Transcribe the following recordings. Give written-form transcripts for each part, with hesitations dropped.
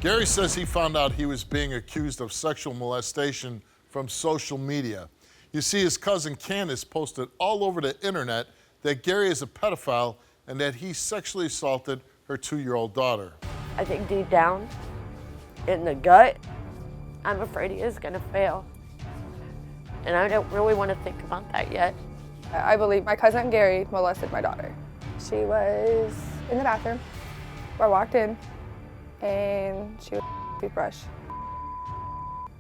Gary says he found out he was being accused of sexual molestation from social media. You see, his cousin Candace posted all over the internet that Gary is a pedophile and that he sexually assaulted her 2-year-old daughter. I think deep down, in the gut, I'm afraid he is gonna fail. And I don't really want to think about that yet. I believe my cousin Gary molested my daughter. She was in the bathroom. I walked in and she was toothbrush.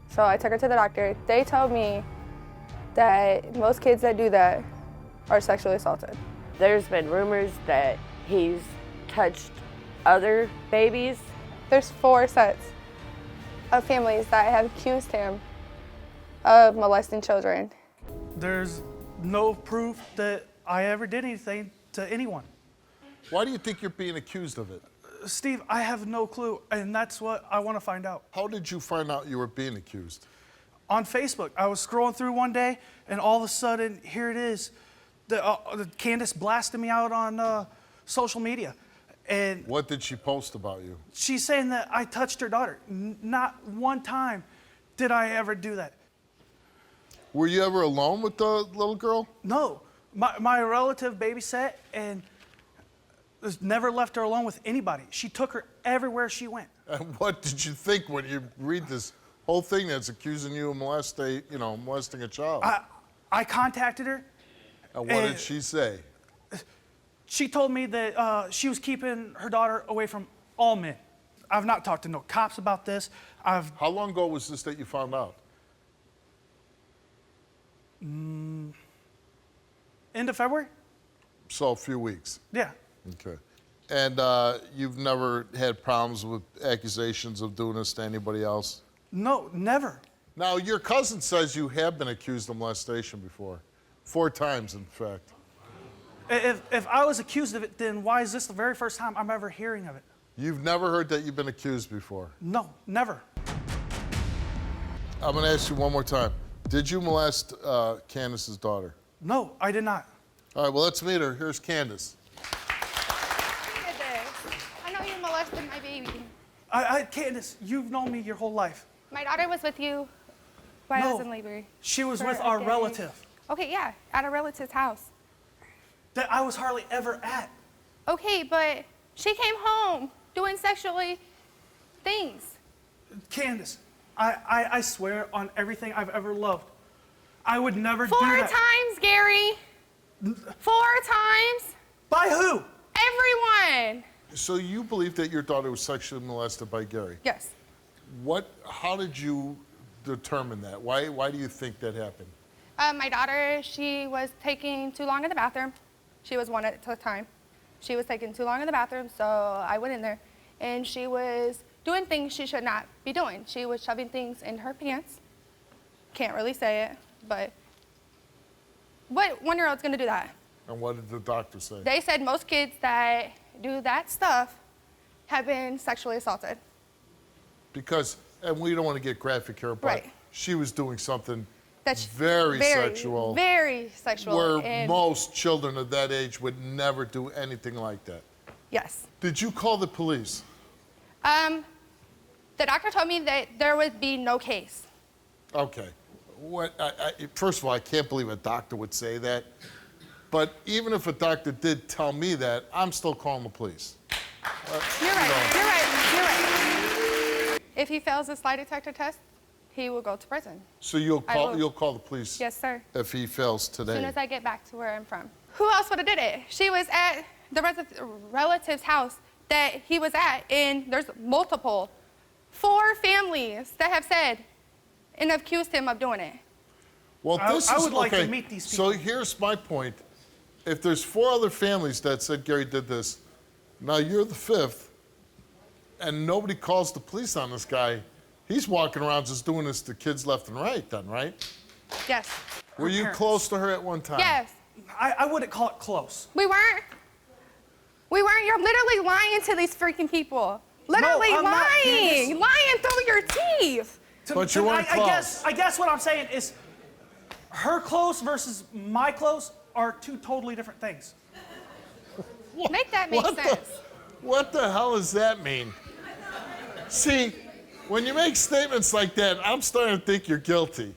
So I took her to the doctor. They told me that most kids that do that are sexually assaulted. There's been rumors that he's touched other babies. There's 4 sets of families that have accused him of molesting children. There's no proof that I ever did anything to anyone. Why do you think you're being accused of it? Steve, I have no clue, and that's what I want to find out. How did you find out you were being accused? On Facebook, I was scrolling through one day, and all of a sudden, here it is. Candace blasted me out on social media. And what did she post about you? She's saying that I touched her daughter. Not one time did I ever do that. Were you ever alone with the little girl? No. My relative babysat and never left her alone with anybody. She took her everywhere she went. And what did you think when you read this whole thing that's accusing you of molesting a child? I contacted her. And what did she say? She told me that she was keeping her daughter away from all men. I've not talked to no cops about this. How long ago was this that you found out? End of February? So a few weeks. Yeah. Okay. And you've never had problems with accusations of doing this to anybody else? No, never. Now, your cousin says you have been accused of molestation before. 4 times, in fact. If I was accused of it, then why is this the very first time I'm ever hearing of it? You've never heard that you've been accused before? No, never. I'm going to ask you one more time. Did you molest Candace's daughter? No, I did not. All right, well, let's meet her. Here's Candace. I know you molested my baby. Candace, you've known me your whole life. My daughter was with you while I was in labor. She was for with a our day. relative Okay, yeah, at a relative's house. that I was hardly ever at. Okay, but she came home doing sexually things. Candace, I swear on everything I've ever loved, I would never do 4 that. times, Gary. 4 times. By who? Everyone. So you believe that your daughter was sexually molested by Gary? Yes. How did you determine that? Why do you think that happened? My daughter, she was taking too long in the bathroom. She was 1 at a time. She was taking too long in the bathroom, so I went in there, and she was doing things she should not be doing. She was shoving things in her pants. Can't really say it, but what 1-year-old's gonna do that? And what did the doctor say? They said most kids that do that stuff have been sexually assaulted. Because, and we don't want to get graphic here, but Right. she was doing something That's very sexual. Very sexual. Where and most children of that age would never do anything like that. yes. Did you call the police? The doctor told me that there would be no case. Okay. First of all, I can't believe a doctor would say that. But even if a doctor did tell me that, I'm still calling the police. You're right. If he fails the lie detector test, he will go to prison. So you'll call the police? Yes, sir. If he fails today? As soon as I get back to where I'm from. Who else would have did it? She was at the relative's house that he was at, and there's multiple, 4 families that have said and accused him of doing it. Well, I would like to meet these people. So here's my point. If there's 4 other families that said Gary did this, now you're the 5th, and nobody calls the police on this guy, he's walking around just doing this to kids left and right then, right? Yes. Were you parents. close to her at one time? Yes. I wouldn't call it close. We weren't. You're literally lying to these freaking people. Literally I'm not, lying. Candace. Lying through your teeth. But you weren't close. I guess what I'm saying is her clothes versus my clothes are 2 totally different things. Make that make sense. What the hell does that mean? See, when you make statements like that, I'm starting to think you're guilty.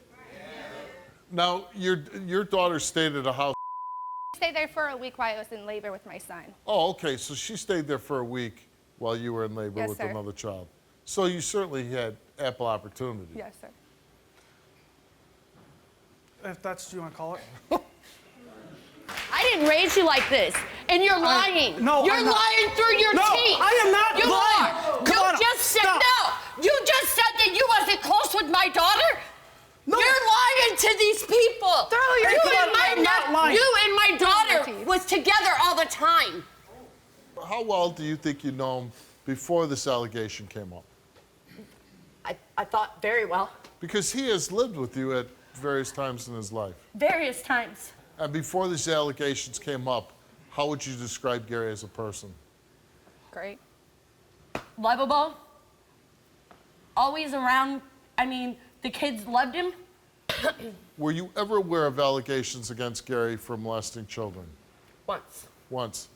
Now, your daughter stayed at a house. I stayed there for a week while I was in labor with my son. Oh, okay, so she stayed there for a week while you were in labor Yes, with sir. another child. So you certainly had ample opportunity. Yes, sir. If that's what you want to call it. I didn't raise you like this, and you're lying. No, you're I'm not. lying through your No, teeth. I am not you lying. Are. Come You on, just said stop. no. You just said that you wasn't close with my daughter. No. You're lying to these people. Hey, you come and on, my I'm not lying. You and my daughter teeth. was together all the time. How well do you think you know him before this allegation came up? I thought very well. Because he has lived with you at various times in his life. Various times. And before these allegations came up, how would you describe Gary as a person? Great. Lovable. Always around. I mean, the kids loved him. Were you ever aware of allegations against Gary for molesting children? Once. Once.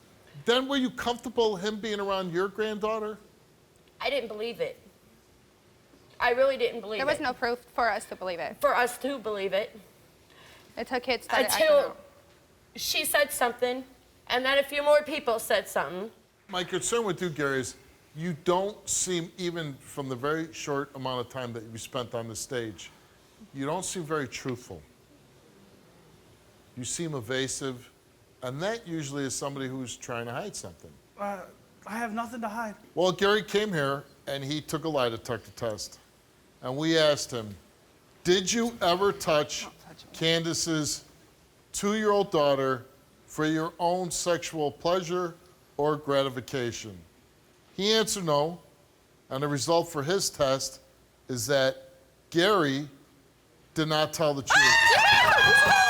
Then were you comfortable him being around your granddaughter? I didn't believe it. I really didn't believe There it. was no proof for us to believe it. For us to believe it. Until kids started acting Until out. she said something, and then a few more people said something. My concern with you, Gary, is you don't seem, even from the very short amount of time that you spent on the stage, you don't seem very truthful. You seem evasive, and that usually is somebody who's trying to hide something. I have nothing to hide. Well, Gary came here, and he took a lie detector test. And we asked him, did you ever touch Candace's 2-year-old daughter for your own sexual pleasure or gratification? He answered no, and the result for his test is that Gary did not tell the truth.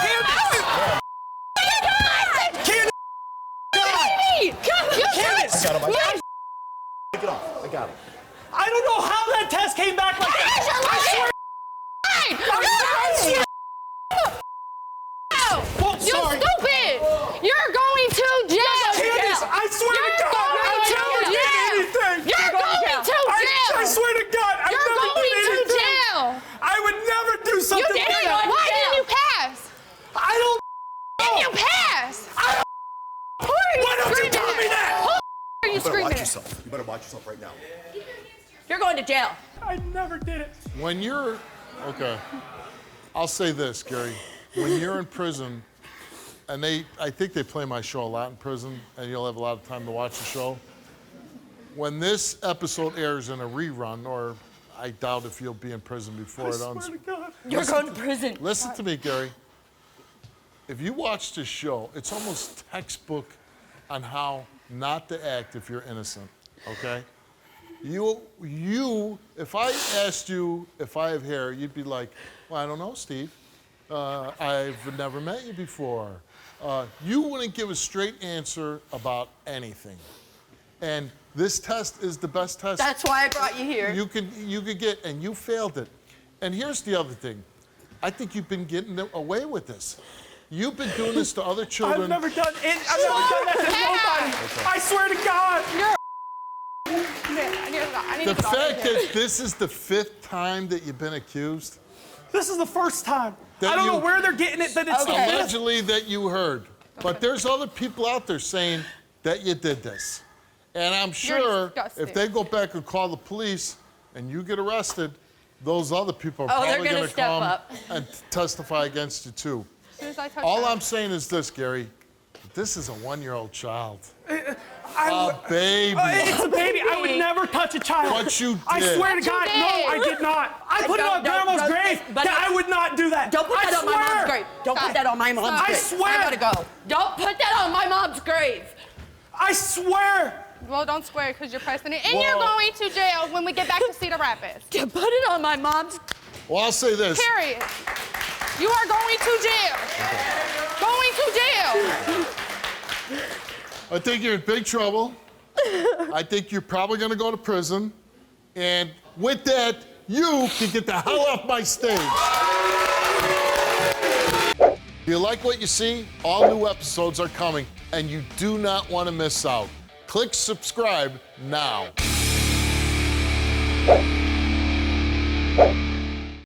I don't know how that test came back like that. I swear. Oh, You sorry. stupid! You're going to jail! Candace, I swear to God, I never did anything. You're going to jail! I swear to God, I You're never going did to anything. jail! I would never do You something did like it! that. Why didn't you pass? I don't Didn't you pass? Who are you Why don't you screaming tell me at? that? Who are you You better screaming watch at? yourself. You better watch yourself right now. You're going to jail. I never did it. When you're, okay, I'll say this, Gary. When you're in prison, and I think they play my show a lot in prison, and you'll have a lot of time to watch the show. When this episode airs in a rerun, or I doubt if you'll be in prison before I it swear ends. to God. You're going to prison. Listen to me, Gary. If you watch this show, it's almost textbook on how not to act if you're innocent, okay? If I asked you if I have hair, you'd be like, well, I don't know, Steve. I've never met you before. You wouldn't give a straight answer about anything. And this test is the best test That's why I brought you here. you could get, and you failed it. And here's the other thing. I think you've been getting away with this. You've been doing this to other children. I've never done it. I've never done that to nobody. I swear to God. I need The to get off fact of here. that this is the 5th time that you've been accused, This is the first time. That I don't know you- where they're getting it that it's the fifth. allegedly that you heard, but there's other people out there saying that you did this. And I'm sure disgusting. if they go back and call the police and you get arrested, those other people are Oh, they're probably gonna going to step come up. and testify against you too. As soon as I touch All that. I'm saying is this, Gary. This is a 1-year-old child. I A baby. It's a baby. I would never touch a child. But you I did. swear to But you God, no, did. I did not. I put it Don't- on don't- Grandma's don't- grave. but- I would not do that. Don't put I that on my mom's swear. grave. Don't put that on my mom's Stop. grave. I swear. I gotta go. Don't put that on my mom's grave. I swear. Well, don't swear because you're president. And you're Whoa. going to jail when we get back to Cedar Rapids. To put it on my mom's. Well, I'll say this. Period. You are going to jail. Going to jail. I think you're in big trouble. I think you're probably going to go to prison. And with that, you can get the hell off my stage. If you like what you see, all new episodes are coming, and you do not want to miss out. Click subscribe now. Bye.